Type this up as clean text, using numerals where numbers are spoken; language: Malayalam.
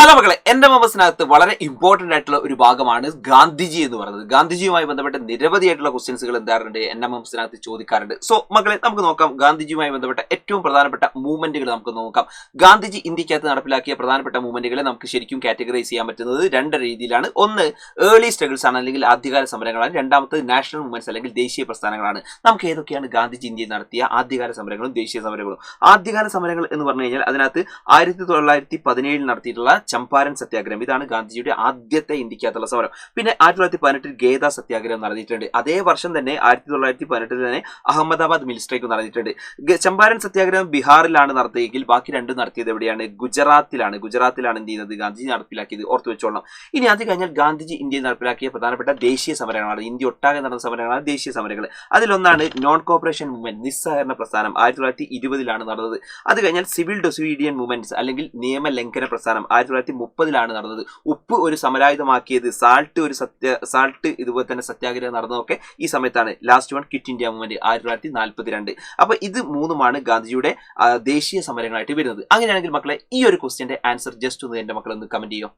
ഹലോ മക്കളെ, എന്റെ മൊബൈൽസിനകത്ത് വളരെ ഇമ്പോർട്ടന്റ് ആയിട്ടുള്ള ഒരു ഭാഗമാണ് ഗാന്ധിജി എന്ന് പറയുന്നത്. ഗാന്ധിജിയുമായി ബന്ധപ്പെട്ട നിരവധിയായിട്ടുള്ള ക്വസ്റ്റ്യൻസുകൾ എന്താറുണ്ട് എന്റെ മൊബൈൽസിനകത്ത് ചോദിക്കാറുണ്ട്. സോ മക്കളെ, നമുക്ക് നോക്കാം ഗാന്ധിജിയുമായി ബന്ധപ്പെട്ട ഏറ്റവും പ്രധാനപ്പെട്ട മൂവ്മെന്റുകൾ നമുക്ക് നോക്കാം. ഗാന്ധിജി ഇന്ത്യക്കകത്ത് നടപ്പിലാക്കിയ പ്രധാനപ്പെട്ട മൂവ്മെന്റുകളെ നമുക്ക് ശരിക്കും കാറ്റഗറൈസ് ചെയ്യാൻ പറ്റുന്നത് രണ്ട് രീതിയിലാണ്. ഒന്ന് ഏർലി സ്ട്രഗിൾസ് ആണ്, അല്ലെങ്കിൽ ആദ്യകാല സമരങ്ങളാണ്. രണ്ടാമത്തെ നാഷണൽ മൂവ്മെന്റ്സ് അല്ലെങ്കിൽ ദേശീയ പ്രസ്ഥാനങ്ങളാണ്. നമുക്ക് ഏതൊക്കെയാണ് ഗാന്ധിജി ഇന്ത്യയിൽ നടത്തിയ ആദ്യകാല സമരങ്ങളും ദേശീയ സമരങ്ങളും? ആദ്യകാല സമരങ്ങൾ എന്ന് പറഞ്ഞു കഴിഞ്ഞാൽ അതിനകത്ത് 1917 നടത്തിയിട്ടുള്ള ചമ്പാരൻ സത്യാഗ്രഹം, ഇതാണ് ഗാന്ധിജിയുടെ ആദ്യത്തെ ഇന്ത്യക്കകത്തുള്ള സമരം. പിന്നെ 1918 ഗേദ സത്യാഗ്രഹം നടന്നിട്ടുണ്ട്. അതേ വർഷം തന്നെ 1918 തന്നെ അഹമ്മദാബാദ് മിൽ സ്ട്രൈക്ക് നടന്നിട്ടുണ്ട്. ചമ്പാരൻ സത്യാഗ്രഹം ബീഹാറിലാണ് നടത്തിയെങ്കിൽ ബാക്കി രണ്ടും നടത്തിയത് എവിടെയാണ്? ഗുജറാത്തിലാണ് എന്ത് ചെയ്യുന്നത്? ഗാന്ധിജി നടപ്പിലാക്കിയത്. ഓർത്തു വെച്ചോളണം. ഇനി അത് കഴിഞ്ഞാൽ ഗാന്ധിജി ഇന്ത്യയിൽ നടപ്പിലാക്കിയ പ്രധാനപ്പെട്ട ദേശീയ സമരങ്ങളാണ്, ഇന്ത്യ ഒട്ടാകെ നടന്ന സമരങ്ങളാണ് ദേശീയ സമരങ്ങൾ. അതിലൊന്നാണ് നോൺ കോപ്പറേഷൻ മൂവ്മെന്റ്, നിസ്സഹകരണ പ്രസ്ഥാനം, 1920 നടന്നത്. അത് കഴിഞ്ഞാൽ സിവിൽ ഡിസോബീഡിയൻ മൂവ്മെന്റ്സ് അല്ലെങ്കിൽ നിയമലംഘന പ്രസ്ഥാനം 1930 നടന്നത്. ഉപ്പ് ഒരു സമരായുധമാക്കിയത്, സാൾട്ട് ഇതുപോലെ തന്നെ സത്യാഗ്രഹം നടന്നതൊക്കെ ഈ സമയത്താണ്. Last one quit India movement 1942. അപ്പൊ ഇത് മൂന്നുമാണ് ഗാന്ധിജിയുടെ ദേശീയ സമരങ്ങളായിട്ട് വരുന്നത്. അങ്ങനെയാണെങ്കിൽ മക്കളെ, ഈ ഒരു ക്വസ്റ്റ്യന്റെ ആൻസർ ജസ്റ്റ് ഒന്ന് എന്റെ മക്കളൊന്ന് കമന്റ് ചെയ്യോ.